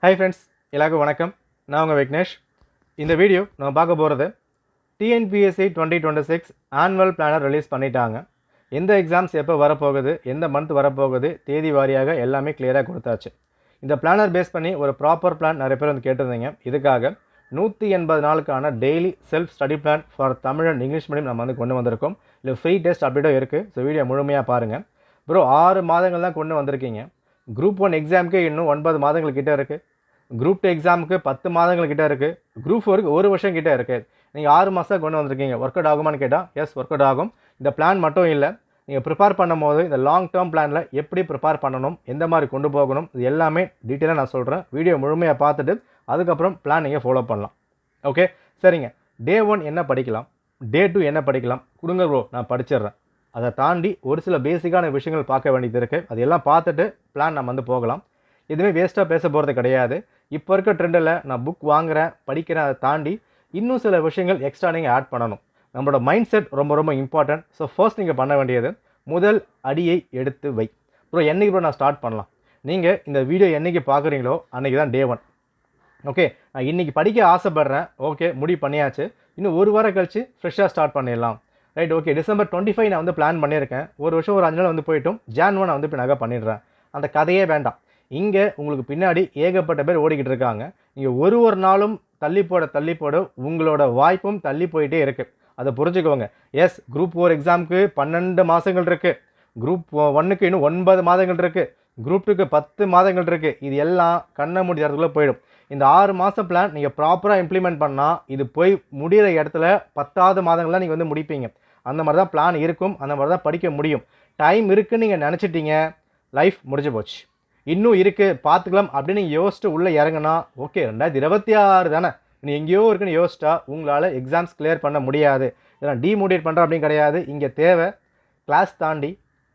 Hi friends, எல்லாருக்கும் வணக்கம். நான் உங்கள் விக்னேஷ். இந்த வீடியோ நம்ம பார்க்க போகிறது டிஎன்பிஎஸ்சி 2026 ஆனுவல் பிளானர் ரிலீஸ் பண்ணிட்டாங்க. எந்த எக்ஸாம்ஸ் எப்போ வரப்போகுது, எந்த மந்த் வரப்போகுது, தேதி வாரியாக எல்லாமே கிளியராக கொடுத்தாச்சு. இந்த பிளானர் பேஸ் பண்ணி ஒரு ப்ராப்பர் பிளான் நிறைய பேர் வந்து கேட்டிருந்தீங்க. இதுக்காக 180 நாளுக்கான daily self study plan for Tamil and English medium நம்ம வந்து கொண்டு வந்திருக்கோம். இல்லை ஃப்ரீ டெஸ்ட் அப்டேட்டும் இருக்குது. ஸோ வீடியோ முழுமையாக பாருங்கள். ப்ரோ 6 மாதங்கள் தான் கொண்டு வந்திருக்கீங்க. குரூப் 1 எக்ஸாமுக்கு இன்னும் 9 மாதங்கள் கிட்டே இருக்குது. குரூப் 2 எக்ஸாமுக்கு 10 மாதங்கள் கிட்டே இருக்குது. குரூப் 4க்கு 1 வருஷம் கிட்டே இருக்குது. நீங்கள் 6 மாதம் கொண்டு வந்திருக்கீங்க. ஒர்க் அவுட் ஆகுமான்னு கேட்டால் எஸ், ஒர்க் அவுட் ஆகும். இந்த பிளான் மட்டும் இல்லை, நீங்கள் ப்ரிப்பேர் பண்ணும் போது இந்த லாங் டேர்ம் பிளானில் எப்படி ப்ரிப்பேர் பண்ணணும், எந்த மாதிரி கொண்டு போகணும், இது எல்லாமே டீட்டெயிலாக நான் சொல்கிறேன். வீடியோ முழுமையாக பார்த்துட்டு அதுக்கப்புறம் பிளான் நீங்கள் ஃபாலோ பண்ணலாம். ஓகே, சரிங்க. டே 1 என்ன படிக்கலாம், டே 2 என்ன படிக்கலாம் கொடுங்க ப்ரோ, நான் படிச்சிடுறேன். அதை தாண்டி ஒரு சில பேசிக்கான விஷயங்கள் பார்க்க வேண்டியது இருக்குது. அது எல்லாம் பார்த்துட்டு பிளான் நம்ம வந்து போகலாம். எதுவுமே வேஸ்ட்டாக பேச போகிறது கிடையாது. இப்போ இருக்க ட்ரெண்டில் நான் புக் வாங்குகிறேன், படிக்கிறேன், அதை தாண்டி இன்னும் சில விஷயங்கள் எக்ஸ்ட்ரா நீங்கள் ஆட் பண்ணணும். நம்மளோட மைண்ட் செட் ரொம்ப ரொம்ப இம்பார்ட்டன்ட். ஸோ ஃபர்ஸ்ட் நீங்கள் பண்ண வேண்டியது முதல் அடியை எடுத்து வை. ப்ரோ என்றைக்கு ப்ரோ நான் ஸ்டார்ட் பண்ணலாம்? நீங்கள் இந்த வீடியோ என்றைக்கு பார்க்குறீங்களோ அன்றைக்கி தான் டே 1. ஓகே, நான் இன்றைக்கி படிக்க ஆசைப்பட்றேன். ஓகே, முடிவு பண்ணியாச்சு. இன்னும் ஒரு வாரம் கழிச்சு ஃப்ரெஷ்ஷாக ஸ்டார்ட் பண்ணிடலாம். Right, okay. December 25 நான் வந்து பிளான் பண்ணியிருக்கேன். ஒரு வருஷம் ஒரு 5 நாள் வந்து போய்ட்டும். Jan 1 நான் வந்து இப்போ நகை பண்ணிடுறேன். அந்த கதையே வேண்டாம். இங்கே உங்களுக்கு பின்னாடி ஏகப்பட்ட பேர் ஓடிக்கிட்டு இருக்காங்க. நீங்கள் ஒரு நாளும் தள்ளி போட உங்களோட வாய்ப்பும் தள்ளி போயிட்டே இருக்குது. அதை புரிஞ்சுக்கோங்க. எஸ், குரூப் 4 எக்ஸாமுக்கு 12 மாதங்கள் இருக்குது. குரூப் 1க்கு இன்னும் 9 மாதங்கள் இருக்குது. குரூப் 2க்கு 10 மாதங்கள் இருக்குது. இது எல்லாம் கண்ணை மூடி தரத்துக்குள்ளே போயிடும். இந்த 6 மாதம் பிளான் நீங்கள் ப்ராப்பராக இம்ப்ளிமெண்ட் பண்ணால் இது போய் முடிகிற இடத்துல 10வது மாதங்கள்லாம் நீங்கள் வந்து முடிப்பீங்க. அந்த மாதிரி தான் பிளான் இருக்கும். அந்த மாதிரி தான் படிக்க முடியும். டைம் இருக்குதுன்னு நீங்கள் நினச்சிட்டிங்க, லைஃப் முடிஞ்சு போச்சு. இன்னும் இருக்குது பார்த்துக்கலாம் அப்படின்னு நீங்கள் யோசிச்சுட்டு உள்ளே இறங்கினா ஓகே 2026 தானே, நீ எங்கேயோ இருக்குன்னு யோசிச்சா உங்களால் எக்ஸாம்ஸ் கிளியர் பண்ண முடியாது. இதெல்லாம் டிமோட்டிவேட் பண்ணுறேன் அப்படின்னு கிடையாது. இங்கே தேவை கிளாஸ் தாண்டி,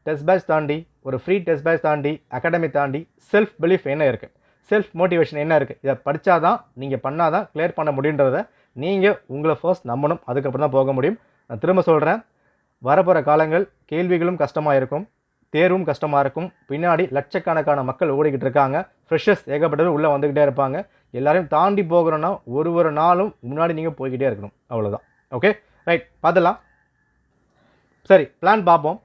டெஸ்ட் பேட்ச் தாண்டி, ஒரு ஃப்ரீ டெஸ்ட் பேட்ச் தாண்டி, அகாடமி தாண்டி செல்ஃப் பிலீஃப் என்ன இருக்குது, செல்ஃப் மோட்டிவேஷன் என்ன இருக்குது, இதை படித்தா தான் நீங்கள் பண்ணால் தான் கிளியர் பண்ண முடியுன்றதை நீங்கள் உங்களை ஃபர்ஸ்ட் நம்பணும். அதுக்கப்புறம் தான் போக முடியும். நான் திரும்ப சொல்கிறேன், வரப்போகிற காலங்கள் கேள்விகளும் கஷ்டமாக இருக்கும், தேர்வும் கஷ்டமாக இருக்கும். பின்னாடி லட்சக்கணக்கான மக்கள் ஓடிக்கிட்டு இருக்காங்க. ஃப்ரெஷர்ஸ் ஏகப்பட்டது உள்ளே வந்துக்கிட்டே இருப்பாங்க. எல்லாரையும் தாண்டி போகிறோன்னா ஒரு நாளும் முன்னாடி நீங்கள் போய்கிட்டே இருக்கணும். அவ்வளோதான். ஓகே, ரைட், பார்த்துலாம். சரி, பிளான் பார்ப்போம்.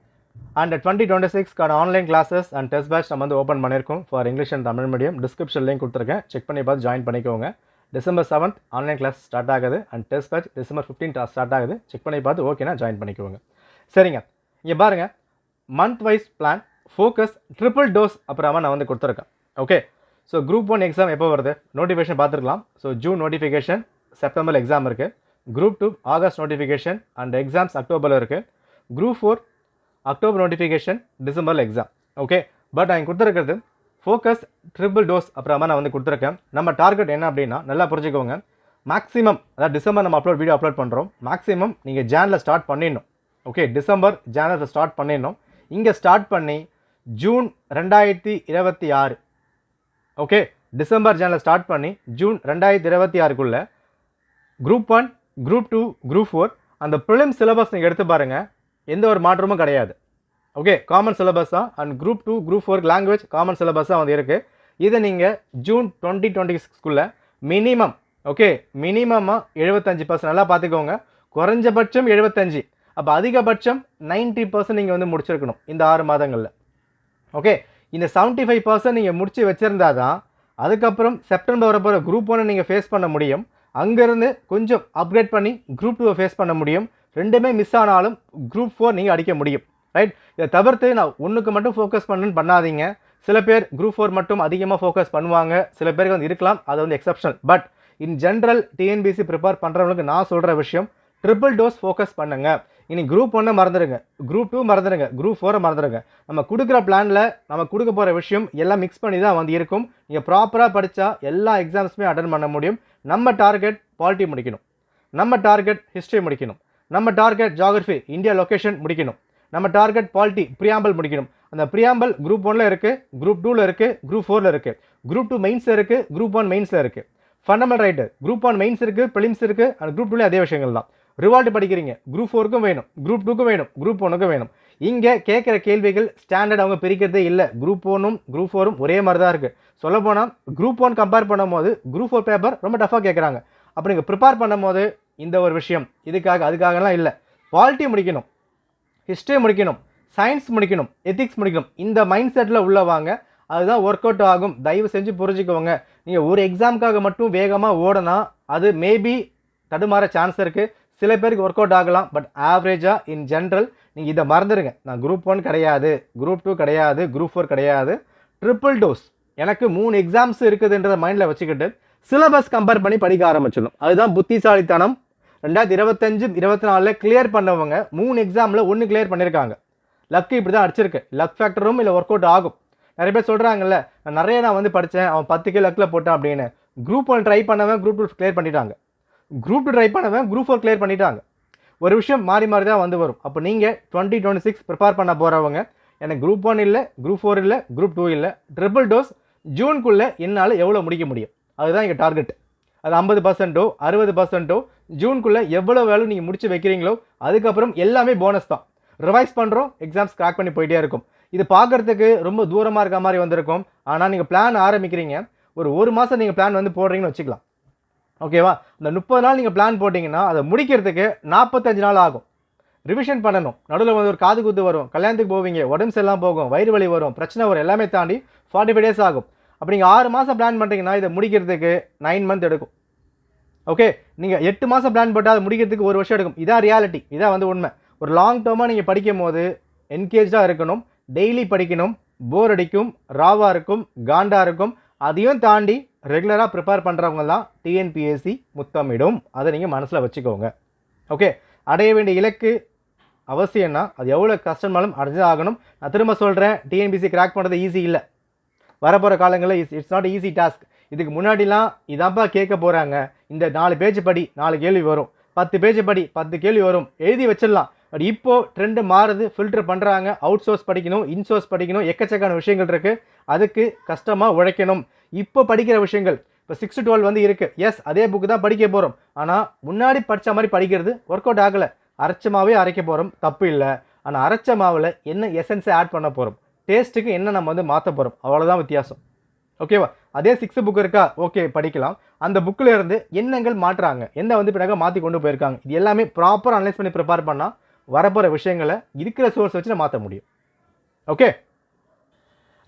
அண்ட் 2026க்கான online classes and test batch நம்ம வந்து ஓப்பன் பண்ணியிருக்கோம் for English and Tamil medium. Description link கொடுத்துருக்கேன், செக் பண்ணி பார்த்து ஜாயின் பண்ணிக்கோங்க. December 7th online class start ஆகுது. And test batch December 15th start ஆகுது. செக் பண்ணி பார்த்து ஓகேனா ஜாயின் பண்ணிக்கோங்க. சரிங்க, இங்கே பாருங்கள், month wise plan, focus, triple dose அப்புறமா நான் வந்து கொடுத்துருக்கேன். ஓகே, ஸோ குரூப் 1 எக்ஸாம் எப்போ வருது நோட்டிஃபிகேஷன் பார்த்துருக்கலாம். So June notification, September exam இருக்குது. Group 2 August notification and exams அக்டோபரில் இருக்குது. குரூப் 4 அக்டோபர் நோட்டிஃபிகேஷன், டிசம்பரில் எக்ஸாம். ஓகே, பட் நான் கொடுத்துருக்கிறது ஃபோக்கஸ், ட்ரிபிள் டோஸ் அப்புறமா நான் வந்து கொடுத்துருக்கேன். நம்ம டார்கெட் என்ன அப்படின்னா நல்லா புரிஞ்சுக்கோங்க. மேக்ஸிமம், அதாவது டிசம்பர் நம்ம வீடியோ அப்லோட் பண்ணுறோம். மேக்ஸிமம் நீங்கள் ஜானில் ஸ்டார்ட் பண்ணிடணும். ஓகே, டிசம்பர் ஜானில் ஸ்டார்ட் பண்ணிடணும். இங்கே ஸ்டார்ட் பண்ணி ஜூன் 2026, ஓகே, டிசம்பர் ஜானில் ஸ்டார்ட் பண்ணி ஜூன் 2026க்குள்ளே குரூப் 1, குரூப் 2, குரூப் 4 அந்த ப்ரிலிம் சிலபஸ் நீங்கள் எடுத்து பாருங்கள், எந்த ஒரு மாற்றமும் கிடையாது. ஓகே, காமன் சிலபஸ் தான். And group 2, group 4 language common syllabus தான் வந்து இருக்குது. இதை நீங்கள் ஜூன் 2026க்குள்ளே மினிமம், ஓகே, மினிமமாக 75% நல்லா பார்த்துக்கோங்க. குறைஞ்சபட்சம் 75, அப்போ அதிகபட்சம் 90% நீங்கள் வந்து முடிச்சிருக்கணும் இந்த 6 மாதங்களில். ஓகே, இந்த 75% நீங்கள் முடித்து வச்சுருந்தா தான் அதுக்கப்புறம் செப்டம்பர் வரப்போகிற குரூப் 1 நீங்கள் ஃபேஸ் பண்ண முடியும். அங்கேருந்து கொஞ்சம் அப்கிரேட் பண்ணி குரூப் 2 ஃபேஸ் பண்ண முடியும். ரெண்டுமே மிஸ் ஆனாலும் குரூப் 4 நீங்கள் அடிக்க முடியும். ரைட், இதை தவிர்த்து நான் ஒன்றுக்கு மட்டும் ஃபோக்கஸ் பண்ணாதீங்க. சில பேர் குரூப் 4 மட்டும் அதிகமாக ஃபோக்கஸ் பண்ணுவாங்க, சில பேருக்கு வந்து இருக்கலாம், அது வந்து exceptional. But in general TNPSC prepare பண்ணுறவங்களுக்கு நான் சொல்கிற விஷயம், ட்ரிபிள் டோஸ் ஃபோக்கஸ் பண்ணுங்கள். இனி குரூப் 1 மறந்துடுங்க, குரூப் 2 மறந்துடுங்க, குரூப் 4 மறந்துடுங்க. நம்ம கொடுக்குற பிளானில் நம்ம கொடுக்க போகிற விஷயம் எல்லாம் மிக்ஸ் பண்ணி தான் வந்து இருக்கும். நீங்கள் ப்ராப்பராக படித்தா எல்லா எக்ஸாம்ஸுமே அட்டன் பண்ண முடியும். நம்ம டார்கெட் பாலிட்டி முடிக்கணும், நம்ம டார்கெட் ஹிஸ்ட்ரி முடிக்கணும், நம்ம டார்கெட் ஜியாகிரஃபி இந்தியா லொக்கேஷன் முடிக்கணும், நம்ம டார்கெட் பாலிட்டி ப்ரியாம்பிள் முடிக்கணும். அந்த ப்ரியாம்பிள் குரூப் 1ல் இருக்குது, குரூப் 2ல் இருக்குது, குரூப் 4ல் இருக்குது, குரூப் 2 மெயின்ஸில் இருக்குது, குரூப் 1 மெயின்ஸில் இருக்குது. ஃபண்டமெண்டல் ரைட்டு குரூப் 1 மெயின்ஸ் இருக்குது, ப்ரிலிம்ஸ் இருக்குது. அண்ட் குரூப் 2ல அதே விஷயங்கள் தான். ரிவால்ட் படிக்கிறீங்க, குரூப் 4க்கும் வேணும், குரூப் 2க்கும் வேணும், குரூப் 1க்கும் வேணும். இங்கே கேட்குற கேள்விகள் ஸ்டாண்டர்ட் அவங்க பிரிக்கிறதே இல்லை. குரூப் 1ம் குரூப் 4ம் ஒரே மாதிரி தான் இருக்குது. சொல்லப்போனால் குரூப் 1 கம்பேர் பண்ணும்போது குரூப் 4 பேப்பர் ரொம்ப டஃபாக கேட்குறாங்க. அப்போ நீங்கள் ப்ரிப்பேர் பண்ணும்போது இந்த ஒரு விஷயம் இதுக்காக அதுக்காகலாம் இல்லை. பாலிட்டி முடிக்கணும், ஹிஸ்ட்ரி முடிக்கணும், சயின்ஸ் முடிக்கணும், எத்திக்ஸ் முடிக்கணும். இந்த மைண்ட் செட்டில் உள்ள வாங்க. அதுதான் ஒர்க் அவுட் ஆகும். தயவு செஞ்சு புரிஞ்சுக்கோங்க. நீங்கள் ஒரு எக்ஸாமுக்காக மட்டும் வேகமாக ஓடனா அது மேபி தடுமாற சான்ஸ் இருக்குது. சில பேருக்கு ஒர்க் அவுட் ஆகலாம். பட் ஆவரேஜாக இன் ஜென்ரல் நீங்கள் இதை மறந்துடுங்க. நான் குரூப் 1 கிடையாது, குரூப் 2 கிடையாது, குரூப் 4 கிடையாது, ட்ரிபிள் டோஸ். எனக்கு 3 எக்ஸாம்ஸ் இருக்குதுன்றத மைண்டில் வச்சுக்கிட்டு சிலபஸ் கம்பேர் பண்ணி படிக்க ஆரம்பிச்சிடணும். அதுதான் புத்திசாலித்தனம். 2025-24 கிளியர் பண்ணவங்க 3 எக்ஸாமில் 1 கிளியர் பண்ணியிருக்காங்க. லக்கு இப்படி தான் அடிச்சிருக்கு. லக் ஃபேக்டரும் இல்லை ஒர்க் அவுட் ஆகும். நிறைய பேர் சொல்கிறாங்கல்ல, நான் வந்து படித்தேன், அவன் 10 லக்கில் போட்டான் அப்படின்னு. குரூப் 1 ட்ரை பண்ணவன் குரூப் 2 கிளியர் பண்ணிட்டாங்க. குரூப் 2 ட்ரை பண்ணவன் குரூப் 4 கிளியர் பண்ணிட்டாங்க. ஒரு விஷயம் மாறி மாறி தான் வந்து வரும். அப்போ நீங்கள் 2026 ப்ரிப்பேர் பண்ண போகிறவங்க எனக்கு குரூப் 1 இல்லை, குரூப் 4 இல்லை, குரூப் 2 இல்லை, ட்ரிபிள் டோஸ் ஜூனுக்குள்ளே என்னால் எவ்வளோ முடிக்க முடியும் அதுதான் எங்கள் டார்கெட். அது 50%ஓ 60%ஓ ஜூனுக்குள்ளே எவ்வளோ வேலை நீங்கள் முடிச்சு வைக்கிறீங்களோ அதுக்கப்புறம் எல்லாமே போனஸ் தான். ரிவைஸ் பண்ணுறோம், எக்ஸாம்ஸ் கிராக் பண்ணி போயிட்டே இருக்கும். இது பார்க்குறதுக்கு ரொம்ப தூரமாக இருக்க மாதிரி வந்திருக்கும். ஆனால் நீங்கள் பிளான் ஆரம்பிக்கிறீங்க, ஒரு மாதம் நீங்கள் பிளான் வந்து போடுறீங்கன்னு வச்சுக்கலாம். ஓகேவா? இந்த 30 நாள் நீங்கள் பிளான் போட்டிங்கன்னா அதை முடிக்கிறதுக்கு 45 நாள் ஆகும். ரிவிஷன் பண்ணணும். நடுவில் வந்து ஒரு காது குத்து வரும், கல்யாணத்துக்கு போவீங்க, உடம்பு சரியில்லாமல் போகும், வயிறு வலி வரும், பிரச்சனை வரும், எல்லாமே தாண்டி 45 டேஸ் ஆகும். அப்படி நீங்கள் 6 மாதம் பிளான் பண்ணுறீங்கன்னா இதை முடிக்கிறதுக்கு 9 மந்த் எடுக்கும். ஓகே, நீங்கள் 8 மாதம் பிளான் போட்டால் அதை முடிக்கிறதுக்கு 1 வருஷம் எடுக்கும். இதான் ரியாலிட்டி, இதான் வந்து உண்மை. ஒரு லாங் டேர்மாக நீங்கள் படிக்கும் போது என்கேஜாக இருக்கணும், டெய்லி படிக்கணும், போர் அடிக்கும், ராவாக இருக்கும், காண்டாக இருக்கும். அதையும் தாண்டி ரெகுலராக ப்ரிப்பேர் பண்ணுறவங்க தான் டிஎன்பிஎஸ்சி முத்தமிடும். அதை நீங்கள் மனசில் வச்சுக்கோங்க. ஓகே, அடைய வேண்டிய இலக்கு அவசியம்னா அது எவ்வளோ கஷ்டமாலும் அடைஞ்சு ஆகணும். நான் திரும்ப சொல்கிறேன், டிஎன்பிஎஸ்சி கிராக் பண்ணுறது ஈஸி இல்லை. வரப்போகிற காலங்களில் இட்ஸ் நாட் ஈஸி டாஸ்க். இதுக்கு முன்னாடிலாம் இதாப்பா கேட்க போகிறாங்க, இந்த 4 பேஜ் படி 4 கேள்வி வரும், 10 பேஜ் படி 10 கேள்வி வரும், எழுதி வச்சிடலாம். பட் இப்போது ட்ரெண்டு மாறுது, ஃபில்டர் பண்ணுறாங்க. அவுட் சோர்ஸ் படிக்கணும், இன்சோர்ஸ் படிக்கணும், எக்கச்சக்கான விஷயங்கள் இருக்குது. அதுக்கு கஷ்டமாக உழைக்கணும். இப்போ படிக்கிற விஷயங்கள் இப்போ 6 to 12 வந்து இருக்குது. எஸ், அதே புக்கு தான் படிக்க போகிறோம். ஆனால் முன்னாடி படித்த மாதிரி படிக்கிறது ஒர்க் அவுட் ஆகலை. அரைச்ச மாவே அரைக்க போகிறோம், தப்பு இல்லை. ஆனால் அரைச்ச மாவில் என்ன எசன்ஸை ஆட் பண்ண போகிறோம், டேஸ்ட்டுக்கு என்ன நம்ம வந்து மாற்ற போகிறோம், அவ்வளோதான் வித்தியாசம். ஓகேவா? அதே 6 புக் இருக்கா, ஓகே படிக்கலாம். அந்த புக்கில் இருந்து எண்ணங்கள் மாற்றுறாங்க, என்ன வந்து பிறகு மாற்றி கொண்டு போயிருக்காங்க. இது எல்லாமே ப்ராப்பராக அனலைஸ் பண்ணி ப்ரிப்பேர் பண்ணால் வரப்போகிற விஷயங்களை இருக்கிற சோர்ஸ் வச்சு மாற்ற முடியும். ஓகே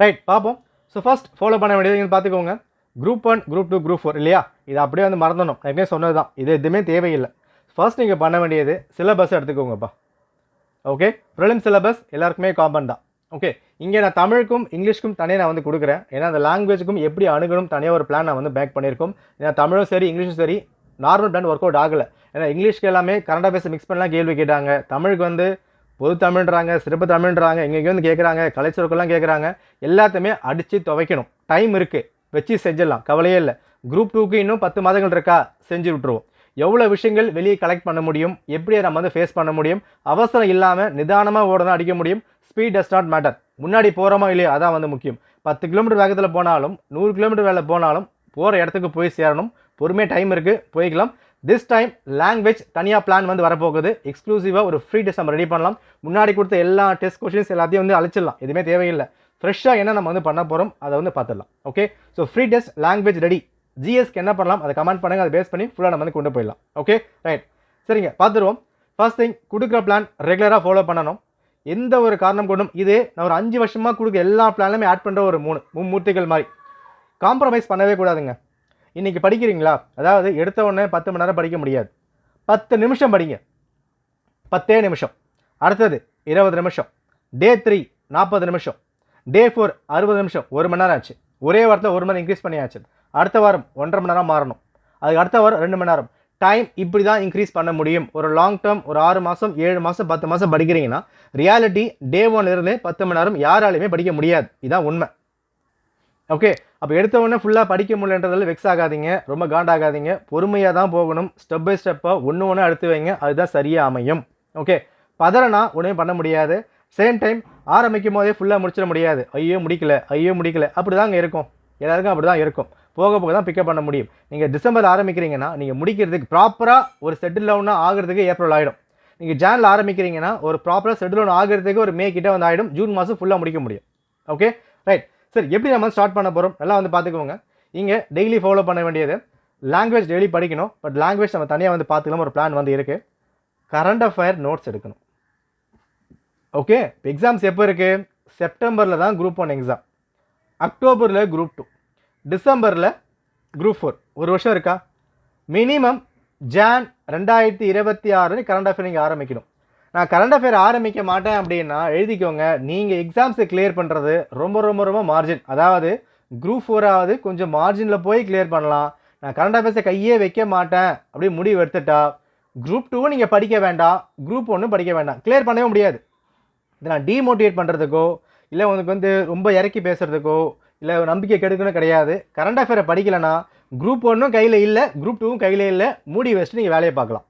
ரைட், பார்ப்போம். ஸோ ஃபர்ஸ்ட் ஃபாலோ பண்ண வேண்டியது பார்த்துக்கோங்க. குரூப் 1, குரூப் 2, குரூப் 4 இல்லையா? இது அப்படியே வந்து மறந்துடணும். ஏற்கனவே சொன்னது தான், இது எதுவுமே தேவையில்லை. ஃபர்ஸ்ட் நீங்கள் பண்ண வேண்டியது சிலபஸ் எடுத்துக்கோங்கப்பா. ஓகே, ப்ரிலிம் சிலபஸ் எல்லாருக்குமே காமன் தான். ஓகே, இங்கே நான் தமிழுக்கும் இங்கிலீஷ்க்கும் தனியாக நான் வந்து கொடுக்குறேன். ஏன்னா அந்த லாங்குவேஜுக்கும் எப்படி அணுகணும் தனியாக ஒரு பிளான் நான் வந்து பேக் பண்ணியிருக்கோம். ஏன்னா தமிழும் சரி இங்கிலீஷும் சரி நார்மல் பிளான் ஒர்க் அவுட் ஆகலை. ஏன்னா இங்கிலீஷ்க்கு எல்லாமே கன்னடா பேச மிக்ஸ் பண்ணலாம் கேள்வி கேட்டாங்க. தமிழுக்கு வந்து பொது தமிழ்ன்றாங்க, சிறப்பு தமிழ்ன்றாங்க, எங்கெங்கே வந்து கேட்குறாங்க, கலைச்சொற்கெல்லாம் கேட்குறாங்க. எல்லாத்தையுமே அடித்து துவைக்கணும். டைம் இருக்குது, வச்சு செஞ்சிடலாம், கவலையே இல்லை. குரூப் 2க்கு இன்னும் 10 மாதங்கள் இருக்கா, செஞ்சு விட்ருவோம். எவ்வளோ விஷயங்கள் வெளியே கலெக்ட் பண்ண முடியும், எப்படி நம்ம வந்து ஃபேஸ் பண்ண முடியும், அவசரம் இல்லாமல் நிதானமாக ஓடதான் அடிக்க முடியும். Speed does not matter. முன்னாடி போகிறோமா இல்லையா, அதான் வந்து முக்கியம். 10 கிலோமீட்டர் வேகத்தில் போனாலும் 100 கிலோமீட்டர் வேலை போனாலும் போகிற இடத்துக்கு போய் சேரணும். பொறுமையாக டைம் இருக்குது, போய்க்கலாம். திஸ் டைம் லாங்குவேஜ் தனியாக பிளான் வந்து வரப்போகுது. எக்ஸ்க்ளூசிவாக ஒரு ஃப்ரீ டெஸ்ட் நம்ம ரெடி பண்ணலாம். முன்னாடி கொடுத்த எல்லா டெஸ்ட் கொஷின்ஸ் எல்லாத்தையும் வந்து அழிச்சிடலாம், எதுவுமே தேவையில்லை. ஃப்ரெஷ்ஷாக என்ன நம்ம வந்து பண்ண போகிறோம் அதை வந்து பார்த்துடலாம். Okay, so free test language ready. ஜிஎஸ்க்கு என்ன பண்ணலாம் அதை கமெண்ட் பண்ணுங்கள், அதை பேஸ் பண்ணி ஃபுல்லாக நம்ம வந்து கொண்டு போயிடலாம். ஓகே ரைட், சரிங்க, பார்த்துருவோம். ஃபர்ஸ்ட் திங், கொடுக்குற பிளான் ரெகுலராக ஃபாலோ பண்ணணும். எந்த ஒரு காரணம் கொண்டும் இது நான் ஒரு 5 வருஷமாக கொடுக்க எல்லா பிளான்லையுமே ஆட் பண்ணுற ஒரு மும்மூர்த்திகள் மாதிரி காம்ப்ரமைஸ் பண்ணவே கூடாதுங்க. இன்றைக்கி படிக்கிறீங்களா, அதாவது எடுத்த உடனே 10 மணி நேரம் படிக்க முடியாது. 10 நிமிஷம் படிங்க, 10 நிமிஷம். அடுத்தது 20 நிமிஷம். டே 3 40 நிமிஷம். டே 4 60 நிமிஷம். 1 மணி நேரம் ஆச்சு. ஒரே வாரத்தில் 1 மணி நேரம் இன்க்ரீஸ் பண்ணியாச்சு. அடுத்த வாரம் 1.5 மணி நேரம் மாறணும். அதுக்கு அடுத்த வாரம் 2 மணி நேரம். டைம் இப்படி தான் இன்க்ரீஸ் பண்ண முடியும். ஒரு லாங் டேர்ம் ஒரு 6 மாதம் 7 மாதம் 10 மாதம் படிக்கிறீங்கன்னா ரியாலிட்டி டே 1 10 மணி நேரம் யாராலையுமே படிக்க முடியாது. இதுதான் உண்மை. ஓகே, அப்போ எடுத்த உடனே ஃபுல்லாக படிக்க முடியலன்றதில் வெக்ஸ் ஆகாதீங்க, ரொம்ப காண்டாகாதீங்க. பொறுமையாக தான் போகணும். ஸ்டெப் பை ஸ்டெப்பாக ஒன்று எடுத்து வைங்க, அதுதான் சரியாக அமையும். ஓகே, பதறனா ஒன்றுமே பண்ண முடியாது. சேம் டைம் ஆரம்பிக்கும் போதே ஃபுல்லாக முடிச்சிட முடியாது. ஐயோ முடிக்கல அப்படி தாங்க இருக்கும். எல்லாருக்கும் அப்படி தான் இருக்கும். போக போக தான் பிக்கப் பண்ண முடியும். நீங்கள் டிசம்பர் ஆரம்பிக்கிறீங்கன்னா நீங்கள் முடிக்கிறதுக்கு ப்ராப்பராக ஒரு செட்டில் டவுனாக ஆகிறதுக்கு ஏப்ரல் ஆகிடும். நீங்கள் ஜானில் ஆரம்பிக்கிறீங்கன்னா ஒரு ப்ராப்பராக செட்டில் ஒன்று ஆகிறதுக்கு ஒரு மே கிட்ட வந்து ஆகிடும், ஜூன் மாதம் ஃபுல்லாக முடிக்க முடியும். Okay right. சரி, எப்படி நம்ம ஸ்டார்ட் பண்ண போகிறோம் நல்லா வந்து பார்த்துக்கோங்க. இங்கே டெய்லி ஃபாலோ பண்ண வேண்டியது லாங்குவேஜ் டெய்லி படிக்கணும். பட் லாங்குவேஜ் நம்ம தனியாக வந்து பார்த்துக்கலாம், ஒரு பிளான் வந்து இருக்குது. கரண்ட் அஃபேர் நோட்ஸ் எடுக்கணும். ஓகே, எக்ஸாம்ஸ் எப்போ இருக்குது? செப்டம்பரில் தான் குரூப் 1 எக்ஸாம், அக்டோபரில் குரூப் 2, டிசம்பரில் குரூப் 4. ஒரு வருஷம் இருக்கா? மினிமம் ஜான் 2026 கரண்ட் அஃபேர் நீங்கள் ஆரம்பிக்கணும். நான் கரண்ட் அஃபேர் ஆரம்பிக்க மாட்டேன் அப்படின்னா எழுதிக்கோங்க, நீங்கள் எக்ஸாம்ஸை கிளியர் பண்ணுறது ரொம்ப ரொம்ப ரொம்ப மார்ஜின். அதாவது குரூப் 4ஆவது கொஞ்சம் மார்ஜினில் போய் கிளியர் பண்ணலாம். நான் கரண்ட் அஃபேர்ஸை கையே வைக்க மாட்டேன் அப்படி முடிவு எடுத்துட்டா குரூப் 2 நீங்கள் படிக்க வேண்டாம், குரூப் 1 படிக்க வேண்டாம், கிளியர் பண்ணவே முடியாது. இதை நான் டீமோட்டிவேட் பண்ணுறதுக்கோ இல்லை உனக்கு வந்து ரொம்ப இறக்கி பேசுகிறதுக்கோ இல்லை நம்பிக்கை கெடுக்கணும் கிடையாது. கரண்ட் அஃபேரை படிக்கலைன்னா குரூப் 1 கையில் இல்லை, குரூப் 2 கையில் இல்லை, மூடி வச்சுட்டு நீங்கள் வேலையை பார்க்கலாம்.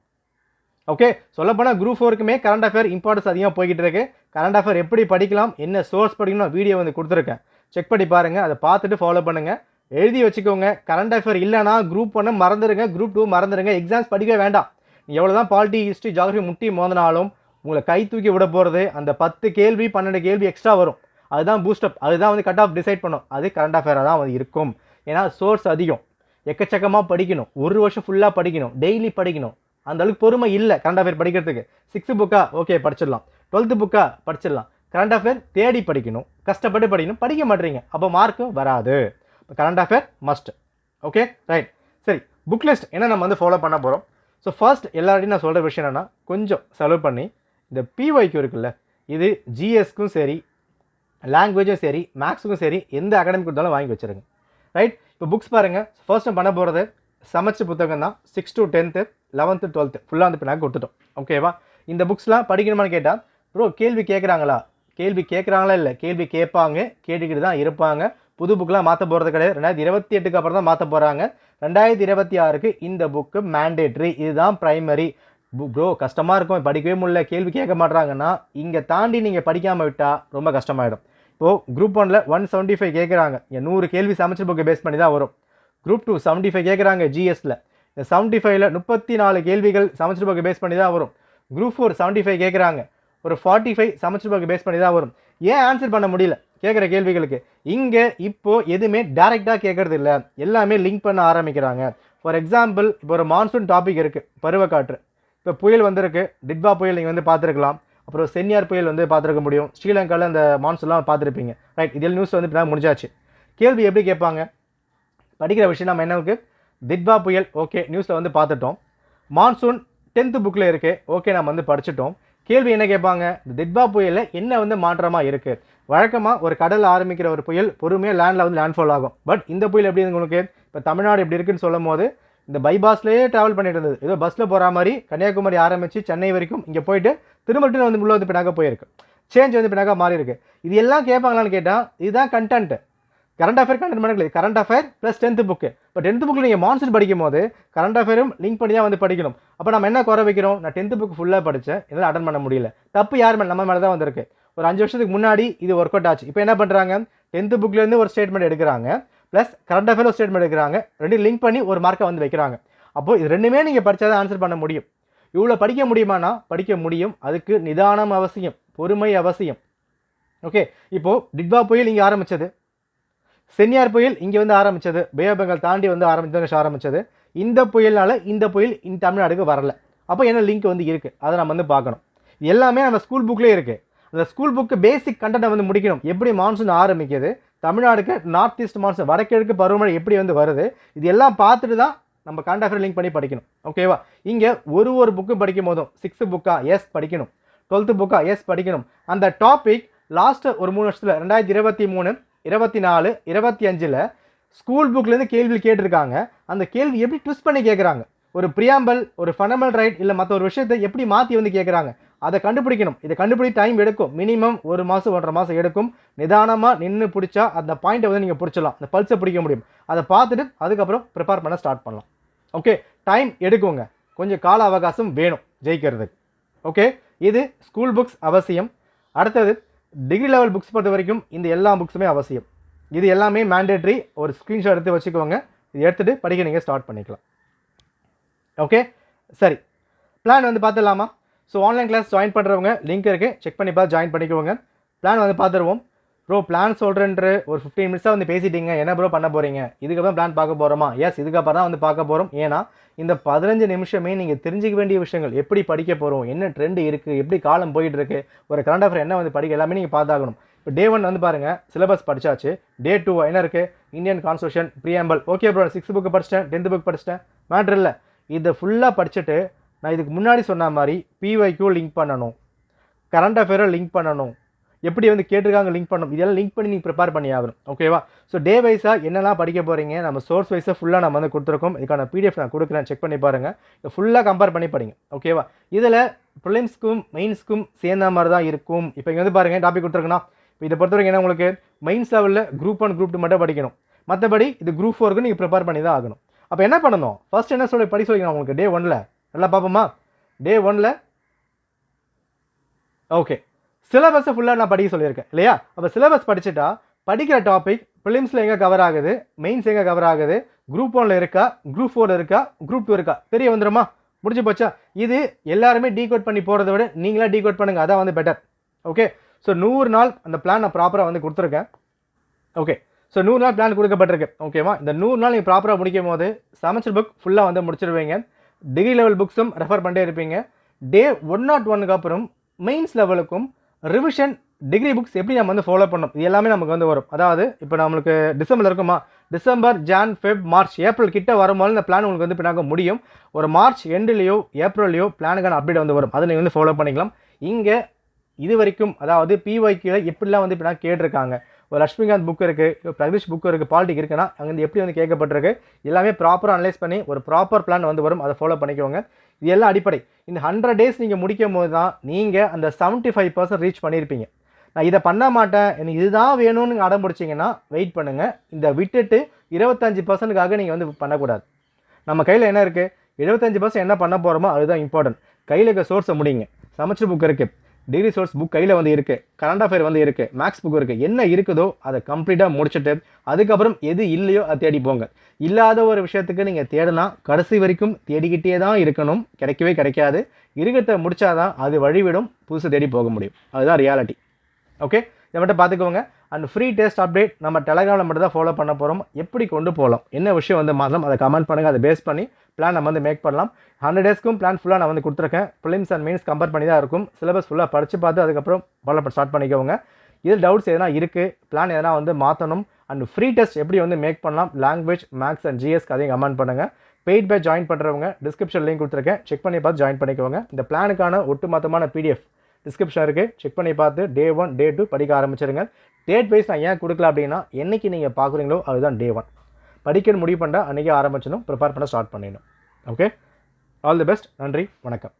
ஓகே, சொல்லப்போனால் குரூப் 4க்குமே கரண்ட் அஃபேர் இம்பார்ட்டன்ஸ் அதிகமாக போய்கிட்டு இருக்கு. கரண்ட் அஃபேர் எப்படி படிக்கலாம், என்ன சோர்ஸ் படிக்கணும் வீடியோ வந்து கொடுத்துருக்கேன், செக் பண்ணி பாருங்கள், அதை பார்த்துட்டு ஃபாலோ பண்ணுங்கள். எழுதி வச்சுக்கோங்க, கரண்ட் அஃபேர் இல்லைனா குரூப் 1 மறந்துடுங்க, குரூப் 2 மறந்துடுங்க, எக்ஸாம்ஸ் படிக்க வேண்டாம். எவ்வளோ தான் பாலிட்டி ஹிஸ்ட்ரி ஜாகிரஃபி முட்டி மோதினாலும் உங்களை கை தூக்கி விட போகிறது அந்த 10 கேள்வி 12 கேள்வி எக்ஸ்ட்ரா வரும். அதுதான் பூஸ்டப், அதுதான் வந்து கட் ஆஃப் டிசைட் பண்ணும். அது கரண்ட் அஃபேராக தான் வந்து இருக்கும். ஏன்னா சோர்ஸ் அதிகம், எக்கச்சக்கமாக படிக்கணும், ஒரு வருஷம் ஃபுல்லாக படிக்கணும், டெய்லி படிக்கணும். அந்த அளவுக்கு பொறுமை இல்லை கரண்ட் அஃபேர் படிக்கிறதுக்கு. 6th புக்கா ஓகே படிச்சிடலாம், 12th புக்கா படிச்சிடலாம். கரண்ட் அஃபேர் தேடி படிக்கணும், கஷ்டப்பட்டு படிக்கணும், படிக்க மாட்டீங்க, அப்போ மார்க்கும் வராது. இப்போ current affair must. Okay right. சரி, புக் லிஸ்ட் என்ன நம்ம வந்து ஃபாலோ பண்ண போகிறோம். ஸோ ஃபர்ஸ்ட் எல்லார்டையும் நான் சொல்கிற விஷயம் என்னென்னா, கொஞ்சம் செலவு பண்ணி இந்த பிஒய்க்கு இருக்குல்ல, இது ஜிஎஸ்க்கும் சரி லாங்குவேஜும் சரி மேக்ஸுக்கும் சரி எந்த அகாடமிக் கொடுத்தாலும் வாங்கி வச்சுருங்க. ரைட். இப்போ புக்ஸ் பாருங்கள், ஃபர்ஸ்ட் பண்ண போகிறது சமைச்ச புத்தகம் தான். 6th to 10th 11th 12th ஃபுல்லாக வந்து இப்போ நாங்கள் கொடுத்துட்டோம். ஓகேவா? இந்த புக்ஸ்லாம் படிக்கணுமான்னு கேட்டால் ப்ரோ கேள்வி கேட்குறாங்களா, கேள்வி கேட்குறாங்களா இல்லை, கேள்வி கேட்பாங்க, கேட்டுக்கிட்டு தான் இருப்பாங்க. புது புக்கெலாம் மாற்ற போகிறது கிடையாது. 2028க்கு அப்புறம் தான் மாற்ற போகிறாங்க. 2026க்கு இந்த புக்கு மேண்டேட்ரி, இதுதான் ப்ரைமரி. ப்ரோ கஷ்டமாக இருக்கும், படிக்கவே முடியல, கேள்வி கேட்க மாட்றாங்கன்னா இங்கே தாண்டி நீங்கள் படிக்காமல் விட்டால் ரொம்ப கஷ்டமாயிடும். இப்போது குரூப் 1ல் 175 கேட்குறாங்க, 100 கேள்வி சமைச்ச புக்கை பேஸ் பண்ணி தான் வரும். குரூப் 2 75 கேட்குறாங்க ஜிஎஸ்ல, இந்த 75ல் 34 கேள்விகள் சமைச்ச புக்கை பேஸ் பண்ணி தான் வரும். குரூப் 4 75 கேட்குறாங்க, ஒரு 45 சமைச்ச புக்கை பேஸ் பண்ணி தான் வரும். ஏன் ஆன்சர் பண்ண முடியல கேட்குற கேள்விகளுக்கு? இங்கே இப்போது எதுவுமே டேரெக்டாக கேட்குறது இல்லை, எல்லாமே லிங்க் பண்ண ஆரம்பிக்கிறாங்க. ஃபார் எக்ஸாம்பிள், இப்போ ஒரு மான்சூன் டாபிக் இருக்குது, பருவக்காற்று. இப்போ புயல் வந்திருக்கு, டிட்வா புயல் நீங்கள் வந்து பார்த்துருக்கலாம், அப்புறம் சென்னியார் புயல் வந்து பார்த்துருக்க முடியும், ஸ்ரீலங்காவில் அந்த மான்சூன்லாம் பார்த்துருப்பீங்க. ரைட். இதில் நியூஸ் வந்து இப்போ முடிஞ்சாச்சு. கேள்வி எப்படி கேட்பாங்க? படிக்கிற விஷயம் நம்ம என்னவுக்கு, டிட்வா புயல் ஓகே நியூஸில் வந்து பார்த்துட்டோம், மான்சூன் 10th புக்கில் இருக்குது ஓகே நம்ம வந்து படிச்சுட்டோம். கேள்வி என்ன கேட்பாங்க, இந்த டிட்வா புயலில் என்ன வந்து மாற்றமாக இருக்குது? வழக்கமாக ஒரு கடல் ஆரம்பிக்கிற ஒரு புயல் பொறுமையாக லேண்டில் வந்து லேண்ட்ஃபால் ஆகும். பட் இந்த புயல் எப்படி உங்களுக்கு இப்போ தமிழ்நாடு எப்படி இருக்குன்னு சொல்லும் போது இந்த பைபாஸ்லேயே ட்ராவல் பண்ணிட்டு இருந்தது, ஏதோ பஸ்ஸில் போகிற மாதிரி கன்னியாகுமரி ஆரம்பித்து சென்னை வரைக்கும் இங்கே போயிட்டு திரும்ப வந்து உள்ள வந்து பின்னாக போயிருக்கு, சேஞ்ச் வந்து பின்னாக மாறி இருக்குது. இது எல்லாம் கேட்பாங்களான்னு கேட்டால் இதுதான் கண்டென்ட். கரண்ட் அஃபேர் கண்டென்ட் பண்ணி current affair plus 10th book. இப்போ 10th புக்கில் நீங்கள் மான்சூன் படிக்கும் போது கரண்ட் அஃபேரும் லிங்க் பண்ணி தான் வந்து படிக்கணும். அப்போ நம்ம என்ன குறை வைக்கிறோம், நான் 10th புக் ஃபுல்லாக படித்தேன், இதெல்லாம் அட்டன் பண்ண முடியல. தப்பு யார் மேலே? நம்ம மேலே தான் வந்திருக்கு. ஒரு 5 வருஷத்துக்கு முன்னாடி இது ஒர்க் அவுட் ஆச்சு. இப்போ என்ன பண்ணுறாங்க, 10th புக்லேருந்து ஒரு ஸ்டேட்மெண்ட் எடுக்கிறாங்க, ப்ளஸ் கரண்ட் அஃபேர் ஒரு ஸ்டேட்மெண்ட் எடுக்கிறாங்க, ரெண்டு லிங்க் பண்ணி ஒரு மார்க்கை வந்து வைக்கிறாங்க. அப்போது இது ரெண்டுமே நீங்கள் படித்தா தான் ஆன்சர் பண்ண முடியும். இவ்வளோ படிக்க முடியுமானா படிக்க முடியும், அதுக்கு நிதானம் அவசியம், பொறுமை அவசியம். ஓகே. இப்போது டிட்வா புயல் இங்கே ஆரம்பித்தது, சென்னியார் புயல் இங்கே வந்து ஆரம்பித்தது, பே ஆஃப் பெங்கால் தாண்டி வந்து ஆரம்பித்தது. இந்த புயல்னால இந்த புயல் இந்த தமிழ்நாடுக்கு வரல. அப்போ என்ன லிங்க் வந்து இருக்குது அதை நம்ம வந்து பார்க்கணும். எல்லாமே நம்ம ஸ்கூல் புக்லேயே இருக்குது. அந்த ஸ்கூல் புக்கு பேசிக் கண்டென்ட்டை வந்து முடிக்கணும். எப்படி மான்சூன் ஆரம்பிக்குது, தமிழ்நாடுக்கு நார்த் ஈஸ்ட் மான்சூன் வடகிழக்கு பருவமழை எப்படி வந்து வருது, இது எல்லாம் பார்த்துட்டு தான் நம்ம கரண்ட் அஃபேர் லிங்க் பண்ணி படிக்கணும். ஓகேவா? இங்கே ஒரு புக்கு படிக்கும் போதும் 6th புக்கா எஸ் படிக்கணும், 12th புக்கா எஸ் படிக்கணும். அந்த டாபிக் லாஸ்ட்டு ஒரு 3 வருஷத்தில் 2023, 24, 25ல் ஸ்கூல் புக்லேருந்து கேள்வி கேட்டிருக்காங்க. அந்த கேள்வி எப்படி ட்விஸ்ட் பண்ணி கேட்குறாங்க, ஒரு ப்ரியாம்பல், ஒரு ஃபண்டமெண்டல் ரைட் இல்லை மற்ற ஒரு விஷயத்தை எப்படி மாற்றி வந்து கேட்குறாங்க, அதை கண்டுபிடிக்கணும். இதை கண்டுபிடிக்க டைம் எடுக்கும், மினிமம் 1 மாதம் 1.5 மாதம் எடுக்கும். நிதானமாக நின்று பிடிச்சா அந்த பாயிண்ட்டை வந்து நீங்கள் பிடிச்சலாம், அந்த பல்ஸை பிடிக்க முடியும். அதை பார்த்துட்டு அதுக்கப்புறம் ப்ரிப்பேர் பண்ண ஸ்டார்ட் பண்ணலாம். ஓகே, டைம் எடுக்குங்க, கொஞ்சம் கால அவகாசம் வேணும் ஜெயிக்கிறதுக்கு. ஓகே, இது ஸ்கூல் புக்ஸ் அவசியம். அடுத்தது டிகிரி லெவல் புக்ஸ் பொறுத்த வரைக்கும் இந்த எல்லா புக்ஸுமே அவசியம். இது எல்லாமே மேண்டேட்ரி. ஒரு ஸ்க்ரீன்ஷாட் எடுத்து வச்சுக்கோங்க, இது எடுத்துகிட்டு படிக்க நீங்கள் ஸ்டார்ட் பண்ணிக்கலாம். ஓகே, சரி, பிளான் வந்து பார்த்துடலாமா? ஸோ ஆன்லைன் கிளாஸ் ஜாயின் பண்ணுறவங்க லிங்க் இருக்குது, செக் பண்ணி பார்த்து ஜாயின் பண்ணிக்குவோங்க. பிளான் வந்து பார்த்துருவோம். ப்ரோ பிளான் சொல்கிறேன்ற ஒரு 15 மினிட்ஸாக வந்து பேசிட்டீங்க, என்ன ப்ரோ பண்ண போகிறீங்க? இதுக்கப்புறம் பிளான் பார்க்க போகிறோமா? எஸ், இதுக்கப்புறம் தான் வந்து பார்க்க போகிறோம். ஏன்னா இந்த 15 நிமிஷமே நீங்கள் தெரிஞ்சிக்க வேண்டிய விஷயங்கள், எப்படி படிக்க போகிறோம், என்ன ட்ரெண்ட் இருக்குது, எப்படி காலம் போயிட்டுருக்கு, ஒரு கரண்ட் அஃபேர் என்ன வந்து படிக்க, எல்லாமே நீங்கள் பார்த்தாகணும். இப்போ டே 1 வந்து பாருங்கள், சிலபஸ் படித்தாச்சு. டே 2 என்ன இருக்குது? Indian constitution preamble. Okay bro, 6th book படிச்சிட்டேன், 10th புக் படிச்சிட்டேன், மேட்ரு இல்லை. இதை ஃபுல்லாக படிச்சுட்டு நான் இதுக்கு முன்னாடி சொன்ன மாதிரி பிஒய்க்யூ லிங்க் பண்ணணும், கரண்ட் அஃபேரை லிங்க் பண்ணணும், எப்படி வந்து கேட்டிருக்காங்க லிங்க் பண்ணணும், இதெல்லாம் லிங்க் பண்ணி நீங்கள் ப்ரிப்பேர் பண்ணி ஆகணும். ஓகேவா? ஸோ டே வைஸாக என்னெல்லாம் படிக்க போகிறீங்க, நம்ம சோர்ஸ் வைஸாக ஃபுல்லாக நம்ம வந்து கொடுத்துருக்கோம். இதுக்கான பிடிஎஃப் நான் கொடுக்குறேன், செக் பண்ணி பாருங்கள். இதை ஃபுல்லாக கம்பேர் பண்ணி படிங்க. ஓகேவா? இதில் ப்ரிலிம்ஸ்க்கும் மெயின்ஸ்க்கும் சேர்ந்த மாதிரி தான் இருக்கும். இப்போ இங்கே வந்து பாருங்கள், டாபிக் கொடுத்துருக்குன்னா, இப்போ இதை பொறுத்த வரைக்கும் என்ன, உங்களுக்கு மெயின்ஸ் லெவலில் குரூப் 1 குரூப் 2 மட்டும் படிக்கணும். மற்றபடி இது குரூப் 4க்கு நீங்கள் ப்ரிப்பேர் பண்ணி தான் ஆகணும். அப்போ என்ன பண்ணணும்? ஃபர்ஸ்ட் என்ன படி சொல்லிக்கணும் உங்களுக்கு டே 1ல். நல்லா பார்ப்போமா? டே 1ல் ஓகே, சிலபஸை ஃபுல்லாக நான் படிக்க சொல்லியிருக்கேன் இல்லையா? அப்போ சிலபஸ் படிச்சுட்டா படிக்கிற டாபிக் ப்ரிலிம்ஸில் எங்கே கவர் ஆகுது, மெயின்ஸ் எங்கே கவர் ஆகுது, குரூப் 1ல் இருக்கா, குரூப் 4 இருக்கா, குரூப் 2 இருக்கா, தெரிய வந்துடுமா? முடிஞ்சு போச்சா? இது எல்லாருமே டீகோட் பண்ணி போகிறத விட நீங்களா டீகோட் பண்ணுங்கள், அதான் வந்து பெட்டர். ஓகே, ஸோ 100 நாள் அந்த பிளான் நான் ப்ராப்பராக வந்து கொடுத்துருக்கேன். ஓகே, ஸோ 100 நாள் பிளான் கொடுக்கப்பட்டிருக்கு. ஓகேவா? இந்த 100 நாள் நீங்கள் ப்ராப்பராக முடிக்கும் போது செமஸ்டர் புக் ஃபுல்லாக வந்து முடிச்சிருவீங்க. டிகிரி லெவல் புக்ஸும் ரெஃபர் பண்ணிட்டே இருப்பீங்க. டே 101க்கு அப்புறம் மெயின்ஸ் லெவலுக்கும் ரிவிஷன் டிகிரி புக்ஸ் எப்படி நம்ம வந்து ஃபாலோ பண்ணணும், இது எல்லாமே நமக்கு வந்து வரும். அதாவது இப்போ நம்மளுக்கு டிசம்பரில் இருக்குமா, December, John, Feb, March, April கிட்ட வரும்போது இந்த பிளான் உங்களுக்கு வந்து பின்னாக முடியும். ஒரு மார்ச் எண்டுலேயோ ஏப்ரல்லையோ பிளானுக்கான அப்டேட் வந்து வரும், அதை நீங்கள் வந்து ஃபாலோ பண்ணிக்கலாம். இங்கே இது வரைக்கும் அதாவது பிஒய்க்கில் எப்படிலாம் வந்து பின்னாக கேட்டிருக்காங்க, ஒரு லட்சுமிகாந்த் புக் இருக்குது, பிரகதீஷ் புக் இருக்குது, பாலிட்டிக் இருக்குன்னா அங்கே எப்படி வந்து கேட்கப்பட்டிருக்கு, எல்லாமே ப்ராப்பராக அனலைஸ் பண்ணி ஒரு ப்ராப்பர் பிளான் வந்து வரும், அதை ஃபாலோ பண்ணிக்கோங்க. இது எல்லாம் அடிப்படை. இந்த 100 டேஸ் நீங்கள் முடிக்கும் போது தான் நீங்கள் அந்த 75% ரீச் பண்ணியிருப்பீங்க. நான் இதை பண்ண மாட்டேன், எனக்கு இதுதான் வேணும்னு அடம் பிடிச்சிங்கன்னா வெயிட் பண்ணுங்கள். இந்த விட்டுட்டு 25%க்காக நீங்கள் வந்து பண்ணக்கூடாது. நம்ம கையில் என்ன இருக்குது, 75% என்ன பண்ண போகிறோமோ அதுதான் இம்பார்ட்டன்ட். கையில் இருக்க சோர்ஸை முடிங்க. சமச்சர் புக் இருக்குது, டிகிரி சோர்ஸ் புக் கையில் வந்து இருக்குது, கரண்ட் அஃபேர் வந்து இருக்குது, மேக்ஸ் புக் இருக்குது, என்ன இருக்குதோ அதை கம்ப்ளீட்டாக முடிச்சுட்டு அதுக்கப்புறம் எது இல்லையோ அதை தேடி போங்க. இல்லாத ஒரு விஷயத்துக்கு நீங்கள் தேடினா கடைசி வரைக்கும் தேடிக்கிட்டே தான் இருக்கணும், கிடைக்கவே கிடைக்காது. இருக்கிறத முடிச்சாதான் அது வழிவிடும், புதுசு தேடி போக முடியும். அதுதான் ரியாலிட்டி. ஓகே, இதை மட்டும் பார்த்துக்கோங்க. அண்ட் ஃப்ரீ டெஸ்ட் அப்டேட் நம்ம டெலகிராமில் மட்டும் தான் ஃபாலோ பண்ண போகிறோம். எப்படி கொண்டு போகலாம், என்ன விஷயம் வந்து மாற்றலாம், அதை கமெண்ட் பண்ணுங்கள். அதை பேஸ் பண்ணி பிளான் நம்ம வந்து மேக் பண்ணலாம். 100 டேஸ்க்கும் பிளான் ஃபுல்லாக நான் வந்து கொடுத்துருக்கேன். ப்ரிலிம்ஸ் அண்ட் மெயின்ஸ் கம்பேர் பண்ணி தான் இருக்கும். சிலபஸ் ஃபுல்லாக படித்து பார்த்து அதுக்கப்புறம் ஃபாலோ ஸ்டார்ட் பண்ணிக்கோங்க. இதில் டவுட்ஸ் எதனா இருக்குது, பிளான் எதனா வந்து மாற்றணும், அண்ட் ஃப்ரீ டெஸ்ட் எப்படி வந்து மேக் பண்ணலாம், லாங்குவேஜ், மேக்ஸ் அண்ட் ஜிஎஸ்க்கு அதையும் கமெண்ட் பண்ணுங்கள். பெய்ட் பேட்ச் ஜாயின் பண்ணுறவங்க டிஸ்கிரிப்ஷன் லிங்க் கொடுத்துருக்கேன், செக் பண்ணி பார்த்து ஜாயின் பண்ணிக்கோங்க. இந்த பிளானுக்கான ஒட்டுமொத்தமான பிடிஎஃப் டிஸ்கிரிப்ஷன் இருக்குது, செக் பண்ணி பார்த்து டே 1 டே 2 படிக்க ஆரம்பிச்சிருங்க. டேட் வைஸ் நான் ஏன் கொடுக்கல அப்படின்னா, என்றைக்கு நீங்கள் பார்க்குறீங்களோ அதுதான் டே 1. படிக்க முடிவு பண்ணால் அன்றைக்கி ஆரம்பிச்சிடணும், ப்ரிப்பேர் பண்ண ஸ்டார்ட் பண்ணிடணும். Okay, all the best. நன்றி, வணக்கம்.